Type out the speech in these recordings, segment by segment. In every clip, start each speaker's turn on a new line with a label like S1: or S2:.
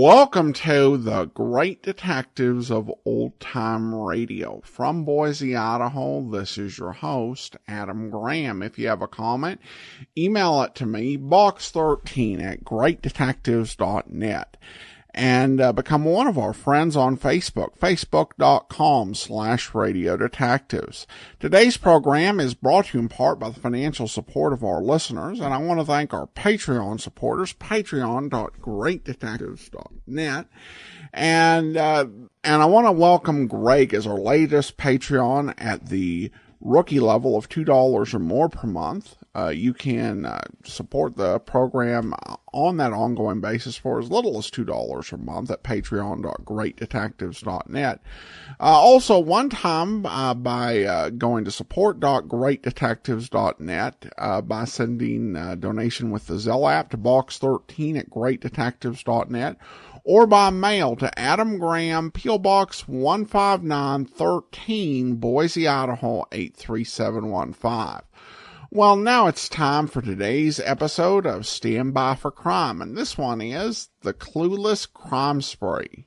S1: Welcome to the Great Detectives of Old Time Radio. From Boise, Idaho, this is your host, Adam Graham. If you have a comment, email it to me, box13@greatdetectives.net. And become one of our friends on Facebook, facebook.com/Radio Detectives. Today's program is brought to you in part by the financial support of our listeners, and I want to thank our Patreon supporters, patreon.greatdetectives.net. And I want to welcome Greg as our latest Patreon at the rookie level of $2 or more per month. You can support the program on that ongoing basis for as little as $2 a month at patreon.greatdetectives.net. Also, one time by going to support.greatdetectives.net by sending a donation with the Zelle app to box13@greatdetectives.net, or by mail to Adam Graham, P.O. Box 15913, Boise, Idaho 83715. Well, now it's time for today's episode of Stand By for Crime, and this one is The Clueless Crime Spree.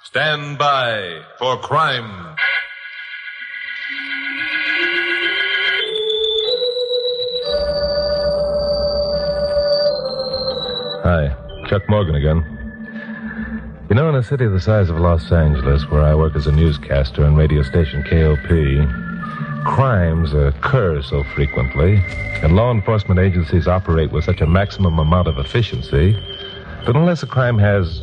S2: Stand by for crime.
S3: Hi, Chuck Morgan again. You know, in a city the size of Los Angeles, where I work as a newscaster on radio station KOP, crimes occur so frequently, and law enforcement agencies operate with such a maximum amount of efficiency, that unless a crime has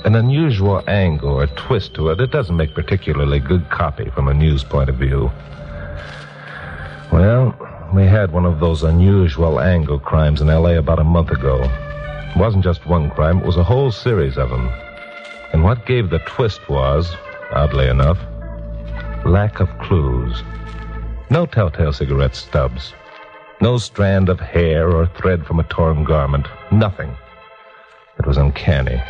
S3: an unusual angle or twist to it, it doesn't make particularly good copy from a news point of view. Well, we had one of those unusual angle crimes in L.A. about a month ago. It wasn't just one crime, it was a whole series of them. And what gave the twist was, oddly enough, lack of clues. No telltale cigarette stubs. No strand of hair or thread from a torn garment. Nothing. It was uncanny.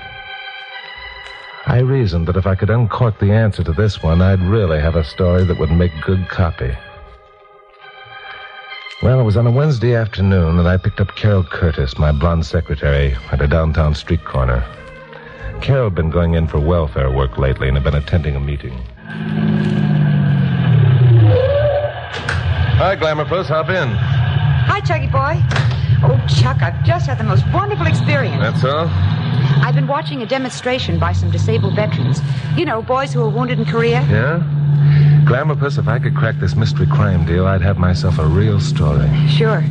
S3: I reasoned that if I could uncork the answer to this one, I'd really have a story that would make good copy. Well, it was on a Wednesday afternoon that I picked up Carol Curtis, my blonde secretary, at a downtown street corner. Carol had been going in for welfare work lately and had been attending a meeting. Hi, Glamourpuss. Hop in.
S4: Hi, Chucky boy. Oh, Chuck, I've just had the most wonderful experience.
S3: That's all?
S4: I've been watching a demonstration by some disabled veterans. You know, boys who were wounded in Korea.
S3: Yeah? Glamourpuss, if I could crack this mystery crime deal, I'd have myself a real story.
S4: Sure.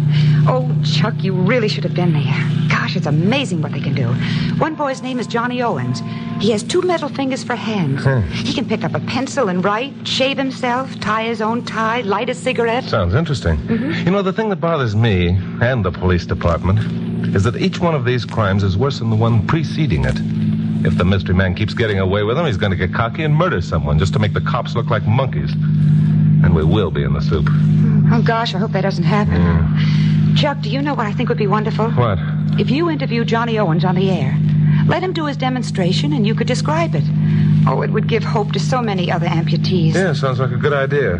S4: Oh, Chuck, you really should have been there. Gosh, it's amazing what they can do. One boy's name is Johnny Owens. He has 2 metal fingers for hands. He can pick up a pencil and write, shave himself, tie his own tie, light a cigarette.
S3: Sounds interesting. You know, the thing that bothers me and the police department is that each one of these crimes is worse than the one preceding it. If the mystery man keeps getting away with them, he's going to get cocky and murder someone just to make the cops look like monkeys. And we will be in the soup.
S4: Oh, gosh, I hope that doesn't happen.
S3: Yeah.
S4: Chuck, do you know what I think would be wonderful?
S3: What?
S4: If you interview Johnny Owens on the air. Let him do his demonstration and you could describe it. Oh, it would give hope to so many other amputees.
S3: Yeah, sounds like a good idea.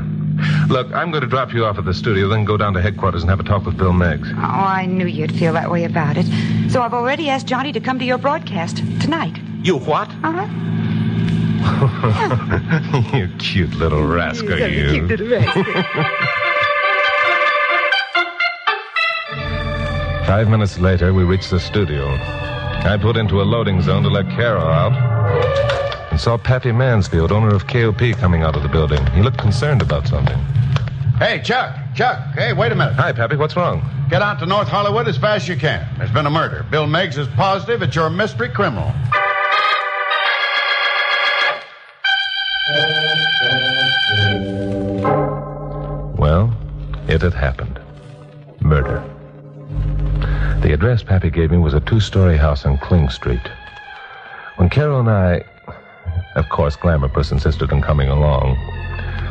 S3: Look, I'm going to drop you off at the studio, then go down to headquarters and have a talk with Bill Meggs.
S4: Oh, I knew you'd feel that way about it. So I've already asked Johnny to come to your broadcast tonight.
S3: You what?
S4: Uh-huh.
S3: You cute little rascal, you.
S4: Cute little rascal.
S3: 5 minutes later, we reached the studio. I put into a loading zone to let Carol out and saw Pappy Mansfield, owner of KOP, coming out of the building. He looked concerned about something.
S5: Hey, Chuck, hey, wait a minute.
S3: Hi, Pappy, what's wrong?
S5: Get out to North Hollywood as fast as you can. There's been a murder. Bill Meggs is positive it's your mystery criminal.
S3: Well, it had happened. Murder. The address Pappy gave me was a 2-story house on Kling Street. When Carol and I... Of course, Glamourpuss insisted on coming along.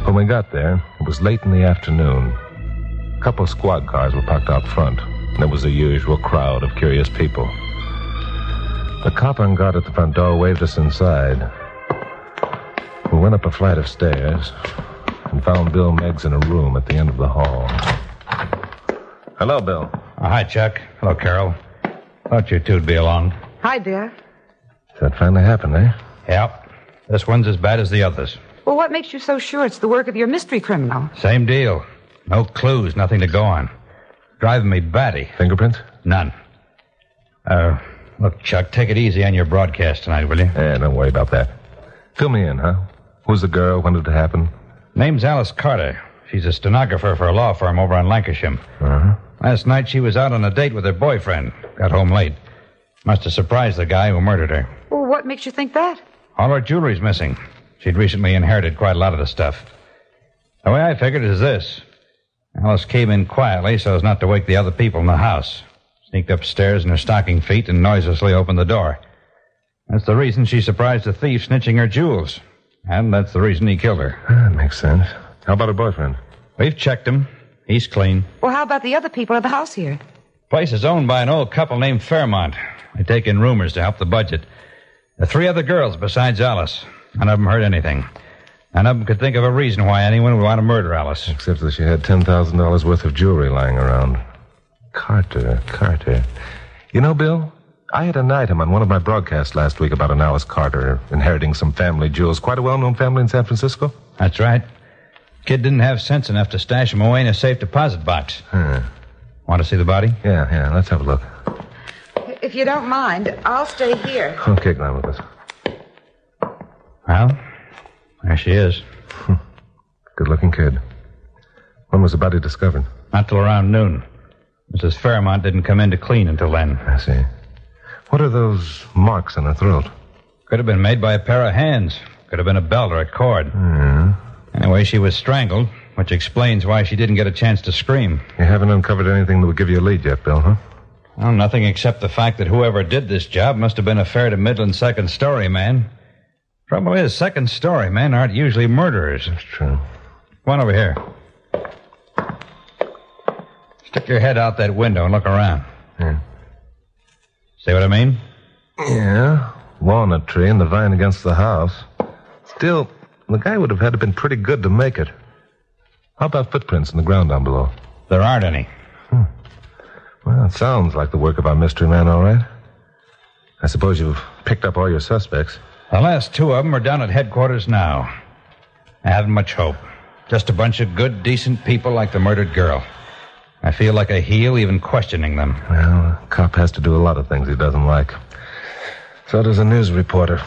S3: When we got there, it was late in the afternoon. A couple of squad cars were parked out front. There was the usual crowd of curious people. The cop on guard at the front door waved us inside. We went up a flight of stairs and found Bill Meggs in a room at the end of the hall. Hello, Bill.
S6: Oh, hi, Chuck. Hello, Carol. Thought you two'd be along.
S4: Hi, dear.
S3: That finally happened, eh?
S6: Yep. This one's as bad as the others.
S4: Well, what makes you so sure it's the work of your mystery criminal?
S6: Same deal. No clues, nothing to go on. Driving me batty.
S3: Fingerprints?
S6: None. Look, Chuck, take it easy on your broadcast tonight, will you?
S3: Yeah, don't worry about that. Fill me in, huh? Who's the girl? When did it happen?
S6: Name's Alice Carter. She's a stenographer for a law firm over on Lancashire.
S3: Uh-huh.
S6: Last night she was out on a date with her boyfriend. Got home late. Must have surprised the guy who murdered her.
S4: Well, what makes you think that?
S6: All her jewelry's missing. She'd recently inherited quite a lot of the stuff. The way I figured it is this. Alice came in quietly so as not to wake the other people in the house. Sneaked upstairs in her stocking feet and noiselessly opened the door. That's the reason she surprised the thief snitching her jewels. And that's the reason he killed her.
S3: That makes sense. How about her boyfriend?
S6: We've checked him. He's clean.
S4: Well, how about the other people at the house here?
S6: Place is owned by an old couple named Fairmont. They take in roomers to help the budget. The 3 other girls besides Alice. None of them heard anything. None of them could think of a reason why anyone would want to murder Alice.
S3: Except that she had $10,000 worth of jewelry lying around. Carter. You know, Bill, I had an item on one of my broadcasts last week about an Alice Carter inheriting some family jewels. Quite a well-known family in San Francisco.
S6: That's right. Kid didn't have sense enough to stash them away in a safe deposit box. Want to see the body?
S3: Yeah, let's have a look.
S4: If you don't mind, I'll stay here.
S3: Okay, Glamorous.
S6: Well, there she is.
S3: Good-looking kid. When was the body discovered?
S6: Not till around noon. Mrs. Fairmont didn't come in to clean until then.
S3: I see. What are those marks on her throat?
S6: Could have been made by a pair of hands. Could have been a belt or a cord.
S3: Yeah.
S6: Anyway, she was strangled, which explains why she didn't get a chance to scream.
S3: You haven't uncovered anything that would give you a lead yet, Bill, huh?
S6: Well, nothing except the fact that whoever did this job must have been a fair to middling second-story man. Trouble is, second-story men aren't usually murderers.
S3: That's true.
S6: Come on over here. Stick your head out that window and look around.
S3: Yeah.
S6: See what I mean?
S3: Yeah. Walnut tree and the vine against the house. Still, the guy would have had to have been pretty good to make it. How about footprints in the ground down below?
S6: There aren't any.
S3: Well, it sounds like the work of our mystery man, all right. I suppose you've picked up all your suspects.
S6: The last 2 of them are down at headquarters now. I haven't much hope. Just a bunch of good, decent people like the murdered girl. I feel like a heel even questioning them.
S3: Well, a cop has to do a lot of things he doesn't like. So does a news reporter.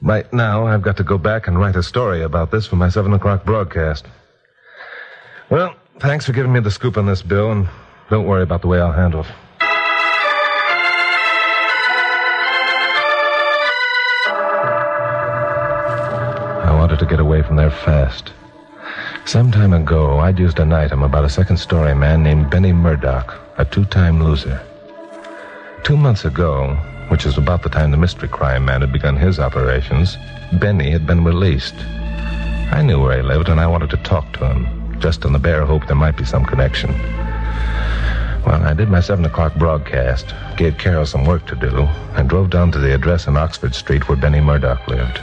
S3: Right now, I've got to go back and write a story about this for my 7 o'clock broadcast. Well, thanks for giving me the scoop on this, Bill, and don't worry about the way I'll handle it. I wanted to get away from there fast. Some time ago, I'd used an item about a second-story man named Benny Murdoch, a 2-time loser. 2 months ago, which is about the time the mystery crime man had begun his operations, Benny had been released. I knew where he lived, and I wanted to talk to him, just on the bare hope there might be some connection. Well, I did my 7 o'clock broadcast, gave Carol some work to do, and drove down to the address on Oxford Street where Benny Murdoch lived.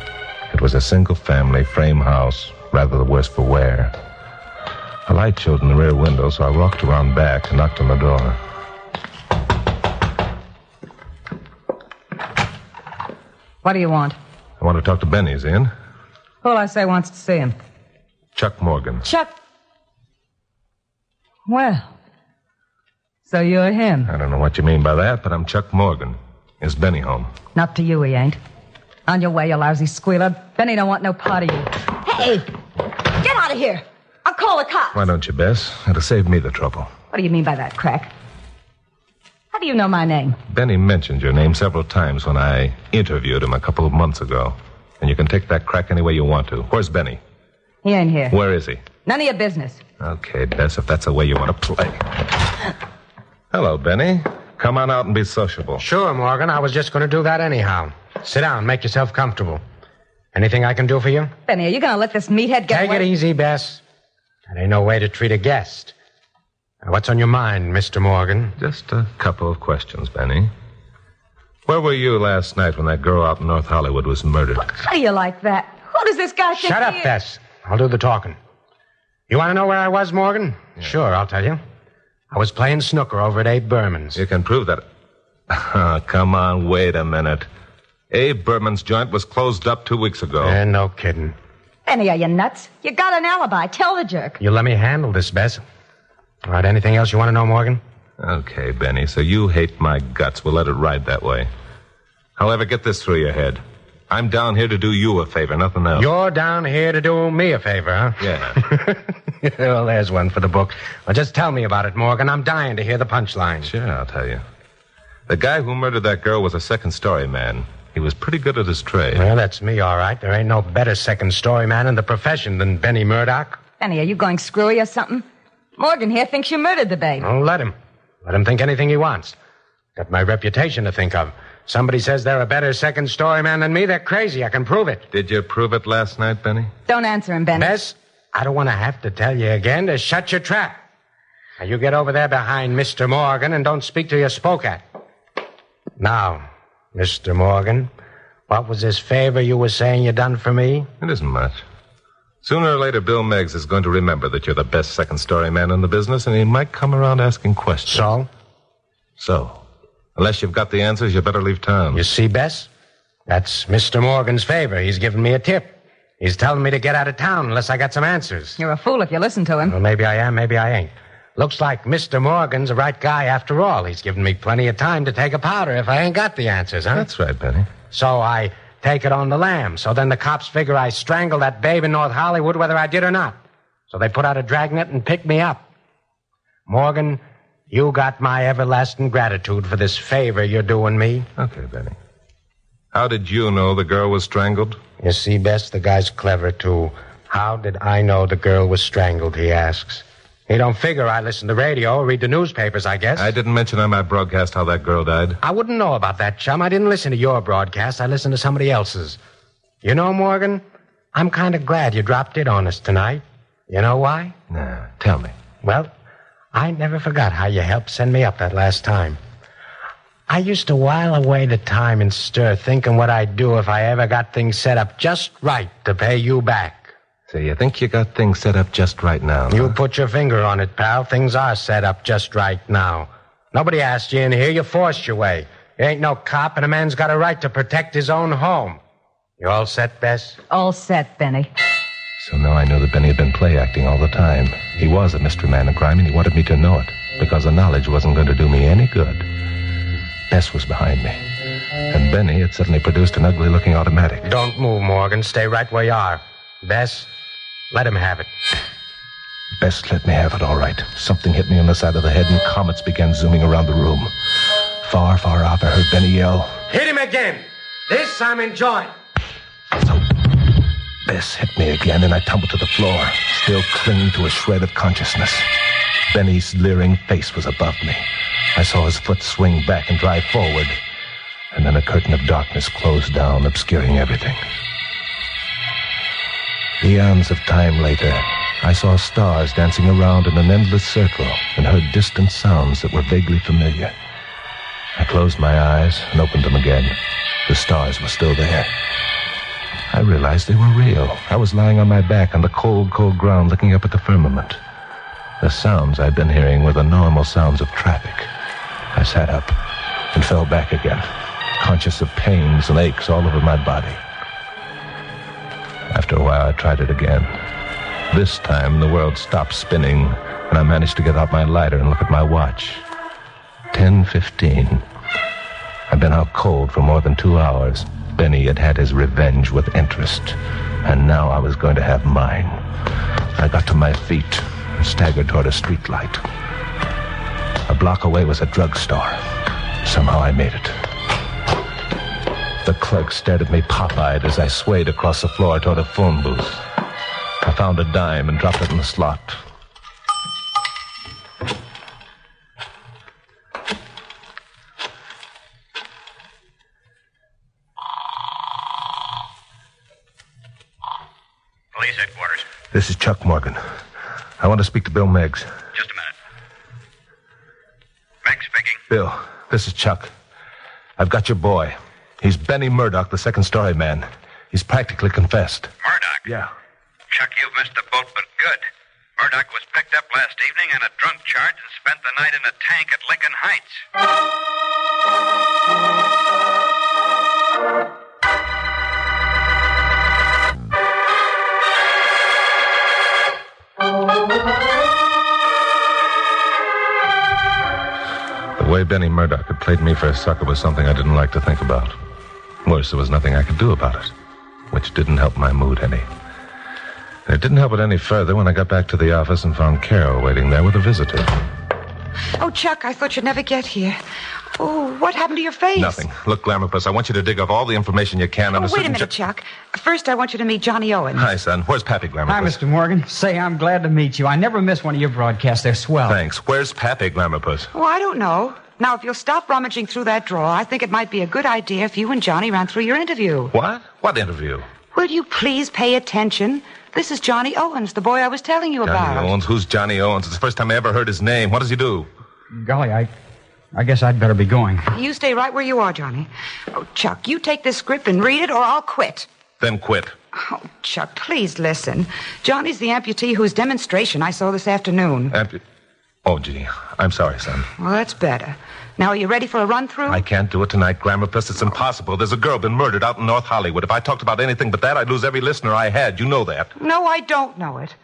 S3: It was a single-family frame house, rather the worse for wear. A light showed in the rear window, so I walked around back and knocked on the door.
S7: What do you want?
S3: I want to talk to Benny. Is he in?
S7: Who'll I say wants to see him?
S3: Chuck Morgan.
S7: Chuck. Well, so you're him.
S3: I don't know what you mean by that, but I'm Chuck Morgan. Is Benny home?
S7: Not to you, he ain't. On your way, you lousy squealer. Benny don't want no part of you.
S8: Hey, get out of here. I'll call the cops.
S3: Why don't you, Bess? It'll save me the trouble.
S7: What do you mean by that, Crack? How do you know my name?
S3: Benny mentioned your name several times when I interviewed him a couple of months ago. And you can take that crack any way you want to. Where's Benny?
S7: He ain't here.
S3: Where is he?
S7: None of your business.
S3: Okay, Bess, if that's the way you want to play. Hello, Benny. Come on out and be sociable.
S9: Sure, Morgan. I was just going to do that anyhow. Sit down. Make yourself comfortable. Anything I can do for you?
S7: Benny, are you going to let this meathead get
S9: Take
S7: away?
S9: it easy, Bess. That ain't no way to treat a guest. Now, what's on your mind, Mr. Morgan?
S3: Just a couple of questions, Benny. Where were you last night when that girl out in North Hollywood was murdered?
S7: How do you like that? Who does this guy think
S9: Shut up,
S7: he is?
S9: Bess. I'll do the talking. You want to know where I was, Morgan? Yeah. Sure, I'll tell you. I was playing snooker over at Abe Berman's.
S3: You can prove that. Come on, wait a minute. Abe Berman's joint was closed up 2 weeks ago.
S9: No kidding.
S7: Benny, are you nuts? You got an alibi. Tell the jerk.
S9: You let me handle this, Bess. All right, anything else you want to know, Morgan?
S3: Okay, Benny, so you hate my guts. We'll let it ride that way. However, get this through your head. I'm down here to do you a favor, nothing else.
S9: You're down here to do me a favor, huh?
S3: Yeah.
S9: Well, there's one for the book. Well, just tell me about it, Morgan. I'm dying to hear the punchline.
S3: Sure, I'll tell you. The guy who murdered that girl was a second-story man. He was pretty good at his trade.
S9: Well, that's me, all right. There ain't no better second-story man in the profession than Benny Murdoch.
S7: Benny, are you going screwy or something? Morgan here thinks you murdered the babe.
S9: Oh, let him. Let him think anything he wants. Got my reputation to think of. Somebody says they're a better second-story man than me, they're crazy. I can prove it.
S3: Did you prove it last night, Benny?
S7: Don't answer him, Benny.
S9: Bess, I don't want to have to tell you again to shut your trap. Now, you get over there behind Mr. Morgan and don't speak till you're spoke at. Now, Mr. Morgan, what was this favor you were saying you done for me?
S3: It isn't much. Sooner or later, Bill Meggs is going to remember that you're the best second-story man in the business, and he might come around asking questions. So, unless you've got the answers, you better leave town.
S9: You see, Bess? That's Mr. Morgan's favor. He's giving me a tip. He's telling me to get out of town unless I got some answers.
S7: You're a fool if you listen to him.
S9: Well, maybe I am, maybe I ain't. Looks like Mr. Morgan's the right guy after all. He's given me plenty of time to take a powder if I ain't got the answers, huh?
S3: That's right, Benny.
S9: So I take it on the lam. So then the cops figure I strangled that babe in North Hollywood whether I did or not. So they put out a dragnet and picked me up. Morgan, you got my everlasting gratitude for this favor you're doing me.
S3: Okay, Benny. How did you know the girl was strangled?
S9: You see, Bess, the guy's clever, too. How did I know the girl was strangled, he asks. He don't figure I listen to radio or read the newspapers, I guess.
S3: I didn't mention on my broadcast how that girl died.
S9: I wouldn't know about that, chum. I didn't listen to your broadcast. I listened to somebody else's. You know, Morgan, I'm kind of glad you dropped in on us tonight. You know why?
S3: Nah, tell me.
S9: Well, I never forgot how you helped send me up that last time. I used to while away the time and stir thinking what I'd do if I ever got things set up just right to pay you back.
S3: So you think you got things set up just right now?
S9: You put your finger on it, pal. Things are set up just right now. Nobody asked you in here. You forced your way. You ain't no cop, and a man's got a right to protect his own home. You all set, Bess?
S7: All set, Benny.
S3: So now I knew that Benny had been play acting all the time. He was a mystery man of crime, and he wanted me to know it, because the knowledge wasn't going to do me any good. Bess was behind me, and Benny had suddenly produced an ugly-looking automatic.
S9: Don't move, Morgan. Stay right where you are. Bess, let him have it.
S3: Bess let me have it, all right. Something hit me on the side of the head, and comets began zooming around the room. Far, far off, I heard Benny yell,
S9: "Hit him again! This I'm enjoying!"
S3: So Bess hit me again, and I tumbled to the floor, still clinging to a shred of consciousness. Benny's leering face was above me. I saw his foot swing back and drive forward, and then a curtain of darkness closed down, obscuring everything. Eons of time later, I saw stars dancing around in an endless circle and heard distant sounds that were vaguely familiar. I closed my eyes and opened them again. The stars were still there. I realized they were real. I was lying on my back on the cold, cold ground looking up at the firmament. The sounds I'd been hearing were the normal sounds of traffic. I sat up and fell back again, conscious of pains and aches all over my body. After a while, I tried it again. This time, the world stopped spinning, and I managed to get out my lighter and look at my watch. 10:15. I'd been out cold for more than 2 hours. Benny had had his revenge with interest, and now I was going to have mine. I got to my feet and staggered toward a street light. A block away was a drugstore. Somehow I made it. The clerk stared at me pop-eyed as I swayed across the floor toward a phone booth. I found a dime and dropped it in the slot.
S10: Police headquarters.
S3: This is Chuck Morgan. I want to speak to Bill Meggs.
S10: Just a minute. Meggs speaking.
S3: Bill, this is Chuck. I've got your boy. He's Benny Murdoch, the second-story man. He's practically confessed.
S10: Murdoch?
S3: Yeah.
S10: Chuck, you've missed the boat, but good. Murdoch was picked up last evening on a drunk charge and spent the night in a tank at Lincoln Heights.
S3: The way Benny Murdoch had played me for a sucker was something I didn't like to think about. Worse, there was nothing I could do about it, which didn't help my mood any. And it didn't help it any further when I got back to the office and found Carol waiting there with a visitor.
S4: Oh, Chuck, I thought you'd never get here. Oh, what happened to your face?
S3: Nothing. Look, Glamourpuss, I want you to dig up all the information you can on a certain...
S4: Wait a minute, Chuck. First, I want you to meet Johnny Owens.
S3: Hi, son. Where's Pappy, Glamourpuss?
S11: Hi, Mr. Morgan. Say, I'm glad to meet you. I never miss one of your broadcasts. They're swell.
S3: Thanks. Where's Pappy, Glamourpuss?
S4: Oh, I don't know. Now, if you'll stop rummaging through that drawer, I think it might be a good idea if you and Johnny ran through your interview.
S3: What? What interview?
S4: Will you please pay attention? This is Johnny Owens, the boy I was telling you about.
S3: Johnny Owens? Who's Johnny Owens? It's the first time I ever heard his name. What does he do?
S11: Golly, I guess I'd better be going.
S4: You stay right where you are, Johnny. Oh, Chuck, you take this script and read it, or I'll quit.
S3: Then quit.
S4: Oh, Chuck, please listen. Johnny's the amputee whose demonstration I saw this afternoon.
S3: Oh, gee. I'm sorry, son.
S4: Well, that's better. Now, are you ready for a run-through?
S3: I can't do it tonight, Glamourpuss. It's impossible. There's a girl been murdered out in North Hollywood. If I talked about anything but that, I'd lose every listener I had. You know that.
S4: No, I don't know it.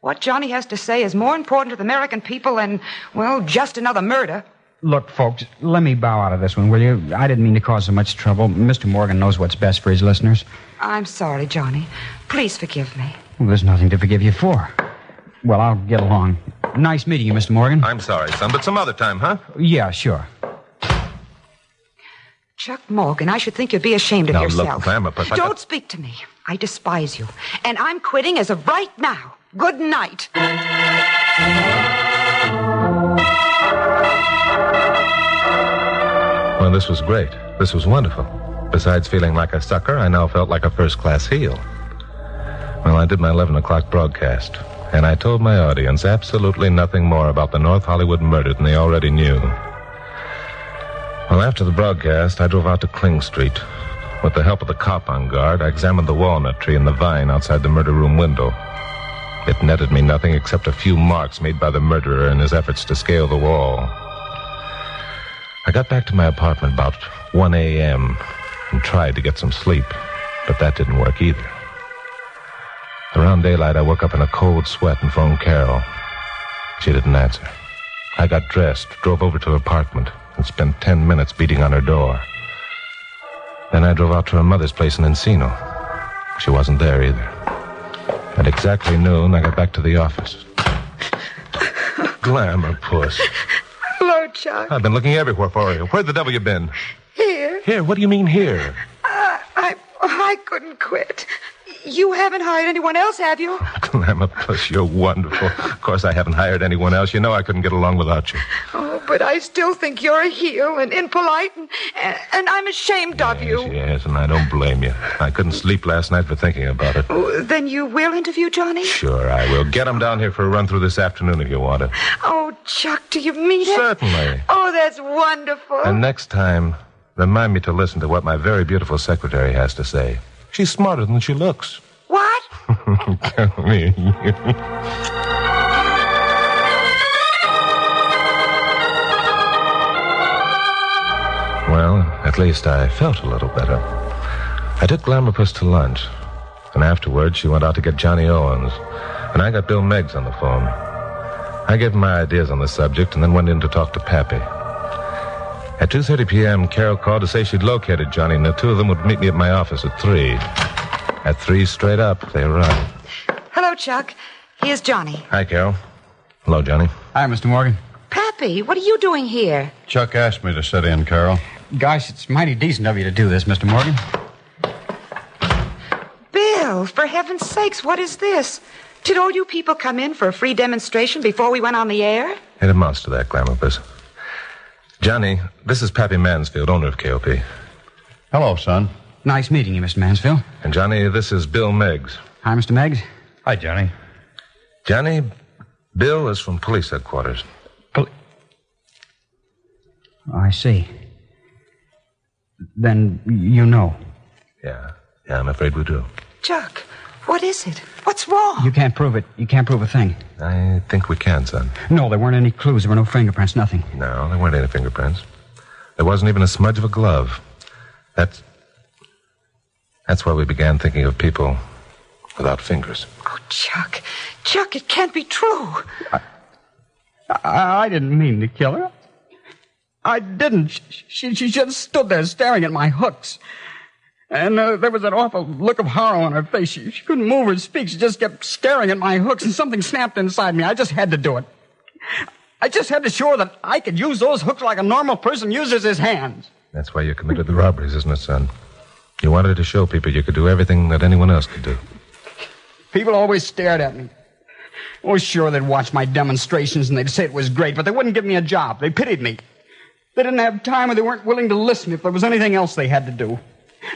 S4: What Johnny has to say is more important to the American people than, well, just another murder.
S11: Look, folks, let me bow out of this one, will you? I didn't mean to cause so much trouble. Mr. Morgan knows what's best for his listeners.
S4: I'm sorry, Johnny. Please forgive me.
S11: Well, there's nothing to forgive you for. Well, I'll get along. Nice meeting you, Mr. Morgan.
S3: I'm sorry, son, but some other time, huh?
S11: Yeah, sure.
S4: Chuck Morgan, I should think you'd be ashamed of yourself.
S3: Now, look, Glamourpuss,
S4: Don't speak to me. I despise you. And I'm quitting as of right now. Good night.
S3: Well, this was great. This was wonderful. Besides feeling like a sucker, I now felt like a first-class heel. Well, I did my 11 o'clock broadcast, and I told my audience absolutely nothing more about the North Hollywood murder than they already knew. Well, after the broadcast, I drove out to Kling Street. With the help of the cop on guard, I examined the walnut tree and the vine outside the murder room window. It netted me nothing except a few marks made by the murderer in his efforts to scale the wall. I got back to my apartment about 1 a.m. and tried to get some sleep, but that didn't work either. Around daylight, I woke up in a cold sweat and phoned Carol. She didn't answer. I got dressed, drove over to her apartment, and spent 10 minutes beating on her door. Then I drove out to her mother's place in Encino. She wasn't there either. At exactly noon, I got back to the office. Glamourpuss.
S4: Hello, Chuck.
S3: I've been looking everywhere for you. Where the devil you been?
S4: Here.
S3: Here? What do you mean here?
S4: I couldn't quit. You haven't hired anyone else, have you?
S3: Glamourpuss, you're wonderful. Of course, I haven't hired anyone else. You know I couldn't get along without you.
S4: Oh, but I still think you're a heel and impolite, and I'm ashamed of you.
S3: Yes, and I don't blame you. I couldn't sleep last night for thinking about it.
S4: Oh, then you will interview Johnny?
S3: Sure, I will. Get him down here for a run-through this afternoon if you want it.
S4: Oh, Chuck, do you mean it?
S3: Certainly.
S4: Oh, that's wonderful.
S3: And next time, remind me to listen to what my very beautiful secretary has to say. She's smarter than she looks.
S4: What?
S3: Come here. Well, at least I felt a little better. I took Glamourpuss to lunch, and afterwards she went out to get Johnny Owens, and I got Bill Meggs on the phone. I gave him my ideas on the subject and then went in to talk to Pappy. At 2:30 p.m., Carol called to say she'd located Johnny, and the two of them would meet me at my office at 3. At 3 straight up, they arrived.
S4: Hello, Chuck. Here's Johnny.
S3: Hi, Carol. Hello, Johnny.
S11: Hi, Mr. Morgan.
S4: Pappy, what are you doing here?
S5: Chuck asked me to sit in, Carol.
S11: Gosh, it's mighty decent of you to do this, Mr. Morgan.
S4: Bill, for heaven's sakes, what is this? Did all you people come in for a free demonstration before we went on the air?
S3: It amounts to that, Glamourpuss. Johnny, this is Pappy Mansfield, owner of KOP.
S5: Hello, son.
S11: Nice meeting you, Mr. Mansfield.
S3: And Johnny, this is Bill Meggs.
S11: Hi, Mr. Meggs.
S6: Hi, Johnny.
S3: Johnny, Bill is from police headquarters.
S11: Oh, I see. Then you know.
S3: Yeah, I'm afraid we do.
S4: Chuck, What is it? What's wrong?
S11: You can't prove it. You can't prove a thing.
S3: I think we can, son.
S11: No, there weren't any clues. There were no fingerprints, nothing.
S3: No, there weren't any fingerprints. There wasn't even a smudge of a glove. That's why we began thinking of people without fingers.
S4: Oh, Chuck. Chuck, it can't be true.
S11: I didn't mean to kill her. I didn't. She just stood there staring at my hooks. And there was that awful look of horror on her face. She couldn't move or speak. She just kept staring at my hooks, and something snapped inside me. I just had to do it. I just had to show her that I could use those hooks like a normal person uses his hands.
S3: That's why you committed the robberies, isn't it, son? You wanted to show people you could do everything that anyone else could do.
S11: People always stared at me. Oh, sure, they'd watch my demonstrations and they'd say it was great, but they wouldn't give me a job. They pitied me. They didn't have time, or they weren't willing to listen if there was anything else they had to do.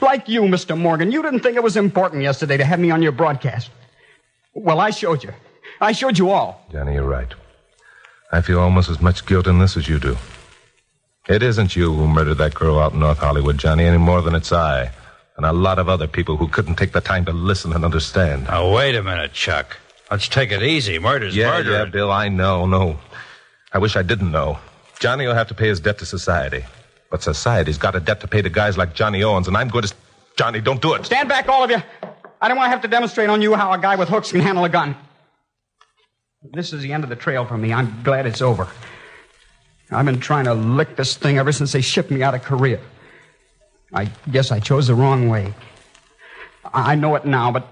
S11: Like you, Mr. Morgan. You didn't think it was important yesterday to have me on your broadcast. Well, I showed you. I showed you all.
S3: Johnny, you're right. I feel almost as much guilt in this as you do. It isn't you who murdered that girl out in North Hollywood, Johnny, any more than it's I. And a lot of other people who couldn't take the time to listen and understand.
S6: Now, wait a minute, Chuck. Let's take it easy. Murder's murder.
S3: Yeah, Bill, I know. No. I wish I didn't know. Johnny will have to pay his debt to society. But society's got a debt to pay to guys like Johnny Owens, and I'm going to... Johnny, don't do it.
S11: Stand back, all of you. I don't want to have to demonstrate on you how a guy with hooks can handle a gun. This is the end of the trail for me. I'm glad it's over. I've been trying to lick this thing ever since they shipped me out of Korea. I guess I chose the wrong way. I know it now, but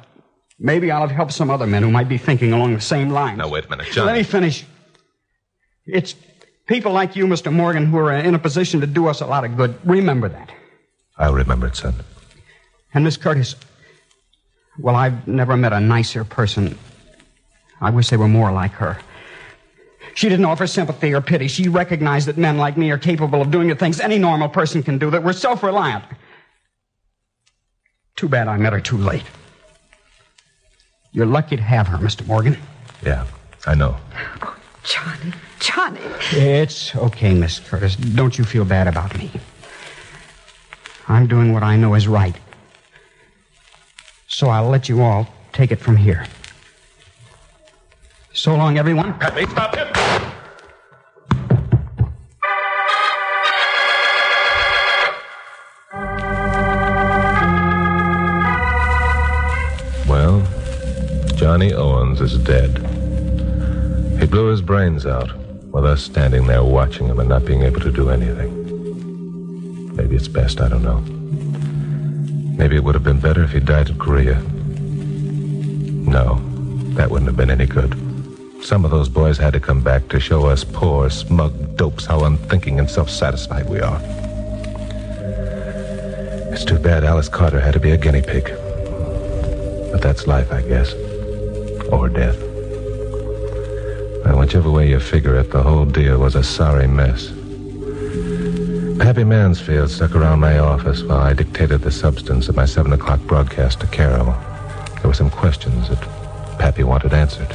S11: maybe I'll have helped some other men who might be thinking along the same lines.
S3: Now, wait a minute, Johnny.
S11: Let me finish. It's people like you, Mr. Morgan, who are in a position to do us a lot of good. Remember that.
S3: I'll remember it, son.
S11: And Miss Curtis, well, I've never met a nicer person. I wish they were more like her. She didn't offer sympathy or pity. She recognized that men like me are capable of doing the things any normal person can do, that we're self-reliant. Too bad I met her too late. You're lucky to have her, Mr. Morgan.
S3: Yeah, I know.
S4: Oh, Johnny.
S11: It's okay, Miss Curtis. Don't you feel bad about me. I'm doing what I know is right. So I'll let you all take it from here. So long, everyone.
S3: Pepe, stop him! Well, Johnny Owens is dead. He blew his brains out, with us standing there watching him and not being able to do anything. Maybe it's best, I don't know. Maybe it would have been better if he died in Korea. No, that wouldn't have been any good. Some of those boys had to come back to show us poor, smug dopes how unthinking and self-satisfied we are. It's too bad Alice Carter had to be a guinea pig. But that's life, I guess. Or death. Well, whichever way you figure it, the whole deal was a sorry mess. Pappy Mansfield stuck around my office while I dictated the substance of my 7 o'clock broadcast to Carol. There were some questions that Pappy wanted answered.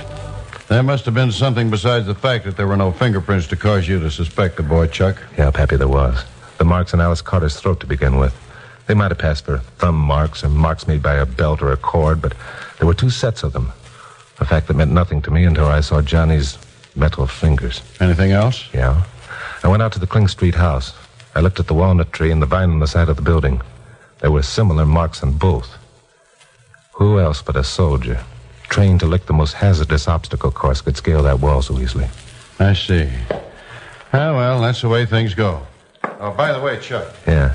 S5: There must have been something besides the fact that there were no fingerprints to cause you to suspect the boy, Chuck.
S3: Yeah, Pappy, there was. The marks on Alice Carter's throat to begin with. They might have passed for thumb marks or marks made by a belt or a cord, but there were 2 sets of them. A fact that meant nothing to me until I saw Johnny's metal fingers.
S5: Anything else?
S3: Yeah. I went out to the Kling Street house. I looked at the walnut tree and the vine on the side of the building. There were similar marks on both. Who else but a soldier, trained to lick the most hazardous obstacle course, could scale that wall so easily?
S5: I see. Well, that's the way things go. Oh, by the way, Chuck.
S3: Yeah?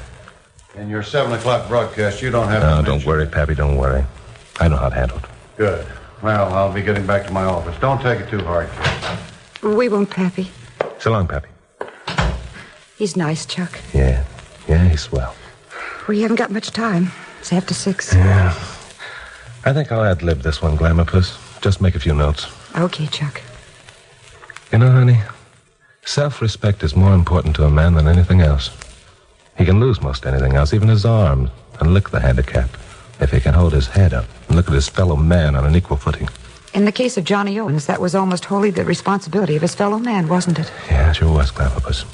S5: In your 7 o'clock broadcast, you don't have to
S3: No,
S5: mention...
S3: don't worry, Pappy, don't worry. I know how to handle it.
S5: Good. Well, I'll be getting back to my office. Don't take it too hard.
S4: We won't, Pappy.
S3: So long, Pappy.
S4: He's nice, Chuck.
S3: Yeah, he's swell.
S4: We haven't got much time. It's after 6.
S3: Yeah. I think I'll ad-lib this one, Glamourpuss. Just make a few notes.
S4: Okay, Chuck.
S3: You know, honey, self-respect is more important to a man than anything else. He can lose most anything else, even his arms, and lick the handicap, if he can hold his head up and look at his fellow man on an equal footing.
S4: In the case of Johnny Owens, that was almost wholly the responsibility of his fellow man, wasn't it?
S3: Yeah, it sure was, Glamourpuss.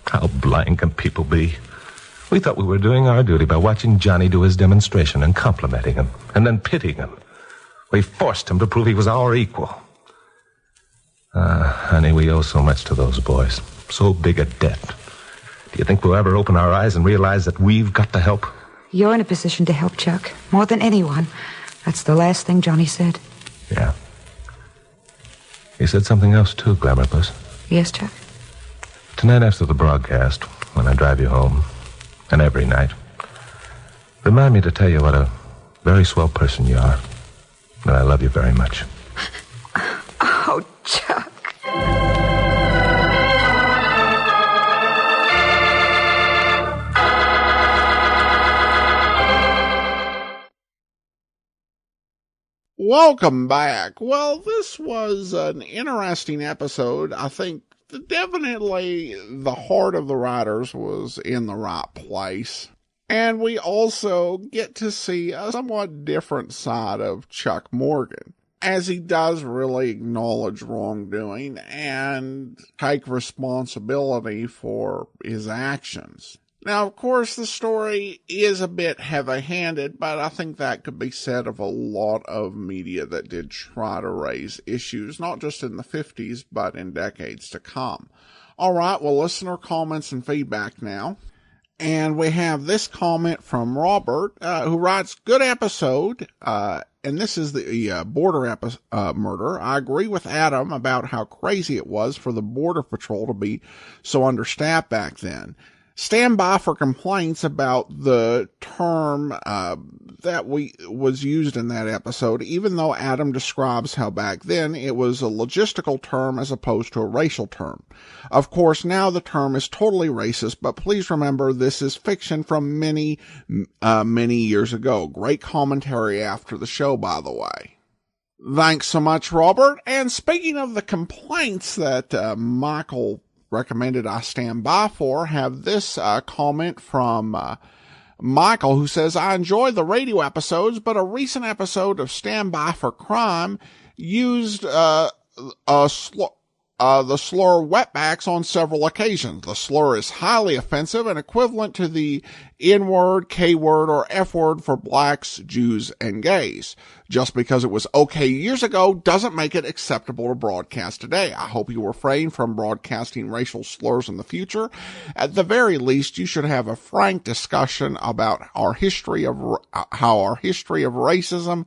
S3: How blind can people be? We thought we were doing our duty by watching Johnny do his demonstration and complimenting him, and then pitying him. We forced him to prove he was our equal. Honey, we owe so much to those boys. So big a debt. Do you think we'll ever open our eyes and realize that we've got to help?
S4: You're in a position to help, Chuck, more than anyone. That's the last thing Johnny said.
S3: Yeah. He said something else, too, Glamourpuss.
S4: Yes, Chuck?
S3: Tonight after the broadcast, when I drive you home, and every night, remind me to tell you what a very swell person you are. And I love you very much.
S4: Oh, Chuck.
S1: Welcome back. Well, this was an interesting episode. I think definitely the heart of the writers was in the right place. And we also get to see a somewhat different side of Chuck Morgan, as he does really acknowledge wrongdoing and take responsibility for his actions. Now, of course, the story is a bit heavy-handed, but I think that could be said of a lot of media that did try to raise issues, not just in the 50s, but in decades to come. All right, well, listener comments and feedback now. And we have this comment from Robert, who writes, good episode, and this is the border murder. I agree with Adam about how crazy it was for the Border Patrol to be so understaffed back then. Stand by for complaints about the term that was used in that episode, even though Adam describes how back then it was a logistical term as opposed to a racial term. Of course, now the term is totally racist, but please remember this is fiction from many years ago. Great commentary after the show, by the way. Thanks so much, Robert. And speaking of the complaints that Michael recommended I stand by for, have this comment from Michael, who says, I enjoy the radio episodes, but a recent episode of Stand By for Crime used the slur wetbacks on several occasions. The slur is highly offensive and equivalent to the N-word, K-word, or F-word for blacks, Jews, and gays. Just because it was okay years ago doesn't make it acceptable to broadcast today. I hope you refrain from broadcasting racial slurs in the future. At the very least, you should have a frank discussion about how our history of racism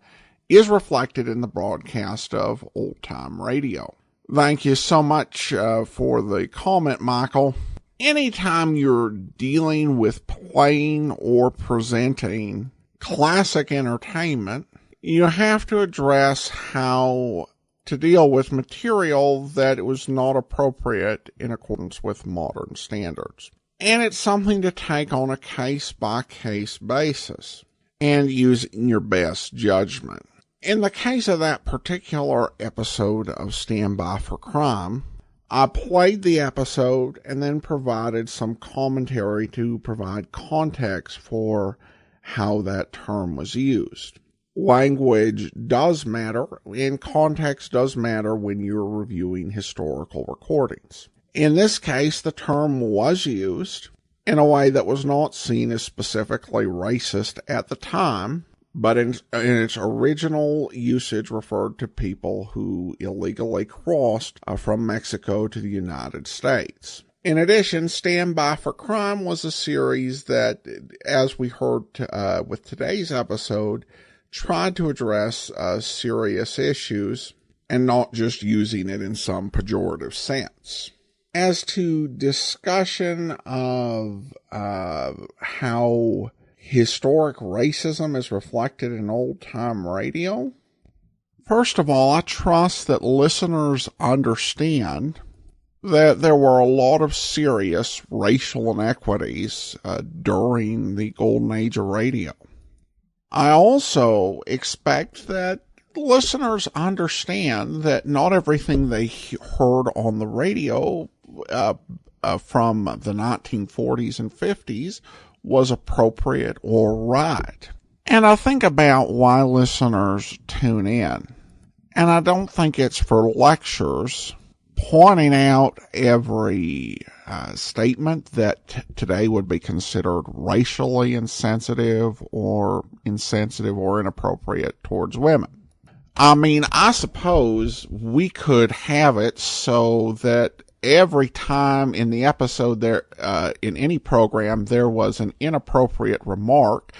S1: is reflected in the broadcast of old-time radio. Thank you so much for the comment, Michael. Anytime you're dealing with playing or presenting classic entertainment, you have to address how to deal with material that was not appropriate in accordance with modern standards. And it's something to take on a case-by-case basis and using your best judgment. In the case of that particular episode of Stand By for Crime, I played the episode and then provided some commentary to provide context for how that term was used. Language does matter, and context does matter when you're reviewing historical recordings. In this case, the term was used in a way that was not seen as specifically racist at the time, but in its original usage referred to people who illegally crossed from Mexico to the United States. In addition, Stand By for Crime was a series that, as we heard with today's episode, tried to address serious issues and not just using it in some pejorative sense. As to discussion of how historic racism is reflected in old-time radio, first of all, I trust that listeners understand that there were a lot of serious racial inequities during the golden age of radio. I also expect that listeners understand that not everything they heard on the radio from the 1940s and 50s was appropriate or right. And I think about why listeners tune in. And I don't think it's for lectures pointing out every statement that today would be considered racially insensitive or inappropriate towards women. I mean, I suppose we could have it so that every time in the episode there, in any program, there was an inappropriate remark,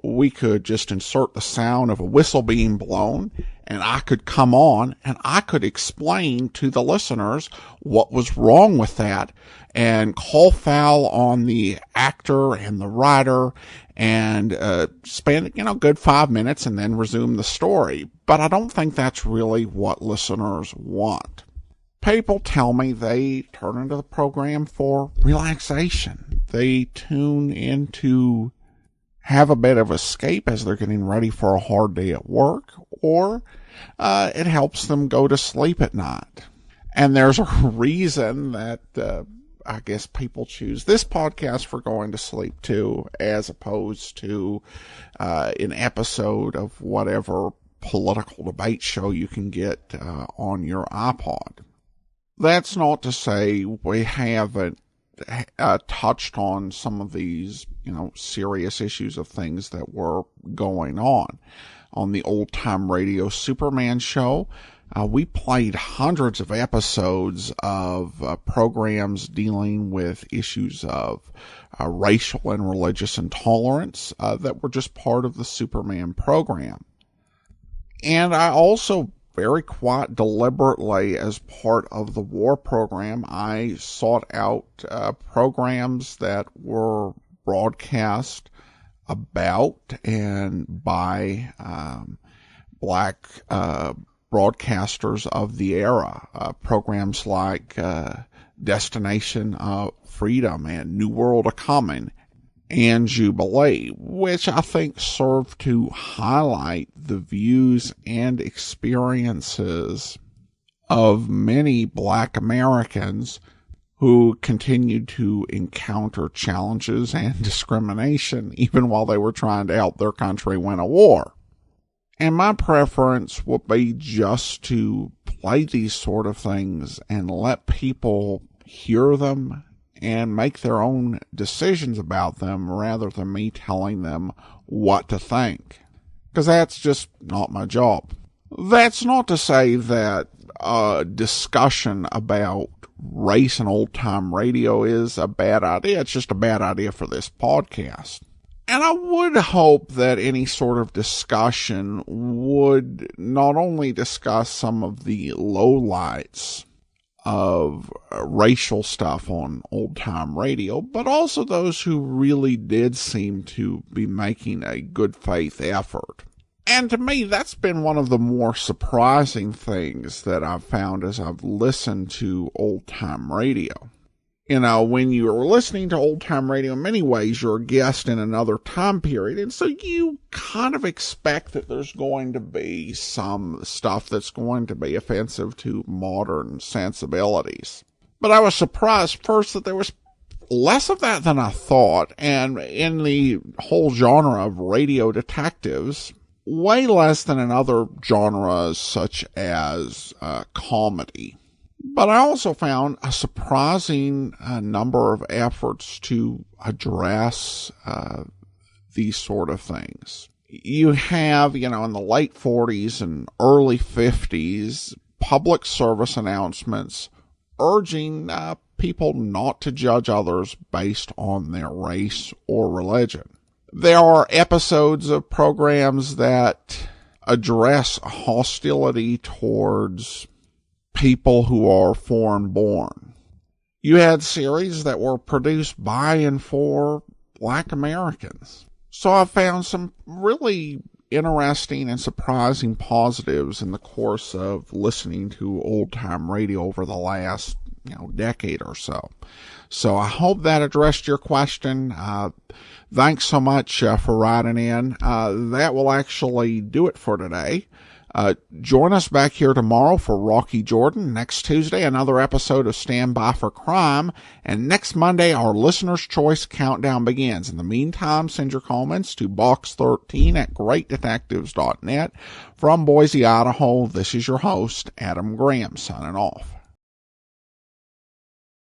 S1: we could just insert the sound of a whistle being blown, and I could come on and I could explain to the listeners what was wrong with that and call foul on the actor and the writer and spend, a good 5 minutes and then resume the story. But I don't think that's really what listeners want. People tell me they turn into the program for relaxation. They tune in to have a bit of escape as they're getting ready for a hard day at work, or it helps them go to sleep at night. And there's a reason that I guess people choose this podcast for going to sleep too, as opposed to an episode of whatever political debate show you can get on your iPod. That's not to say we haven't touched on some of these, serious issues of things that were going on. On the Old Time Radio Superman show, we played hundreds of episodes of programs dealing with issues of racial and religious intolerance that were just part of the Superman program. And I also very quite deliberately, as part of the war program, I sought out programs that were broadcast about and by black broadcasters of the era. Programs like Destination Freedom and New World A-Comin' and Jubilee, which I think serve to highlight the views and experiences of many black Americans who continued to encounter challenges and discrimination even while they were trying to help their country win a war. And my preference would be just to play these sort of things and let people hear them and make their own decisions about them rather than me telling them what to think. Because that's just not my job. That's not to say that a discussion about race and old-time radio is a bad idea. It's just a bad idea for this podcast. And I would hope that any sort of discussion would not only discuss some of the lowlights of racial stuff on old-time radio, but also those who really did seem to be making a good faith effort. And to me, that's been one of the more surprising things that I've found as I've listened to old-time radio. When you're listening to old-time radio, in many ways, you're a guest in another time period, and so you kind of expect that there's going to be some stuff that's going to be offensive to modern sensibilities. But I was surprised first that there was less of that than I thought, and in the whole genre of radio detectives, way less than in other genres such as comedy. But I also found a surprising number of efforts to address these sort of things. You have, in the late 40s and early 50s, public service announcements urging people not to judge others based on their race or religion. There are episodes of programs that address hostility towards people who are foreign born. You had series that were produced by and for black Americans. So I found some really interesting and surprising positives in the course of listening to old-time radio over the last, decade or so. So I hope that addressed your question. Thanks so much for writing in. That will actually do it for today. Join us back here tomorrow for Rocky Jordan. Next Tuesday, another episode of Stand By for Crime. And next Monday, our Listener's Choice Countdown begins. In the meantime, send your comments to box13@greatdetectives.net. From Boise, Idaho, this is your host, Adam Graham, signing off.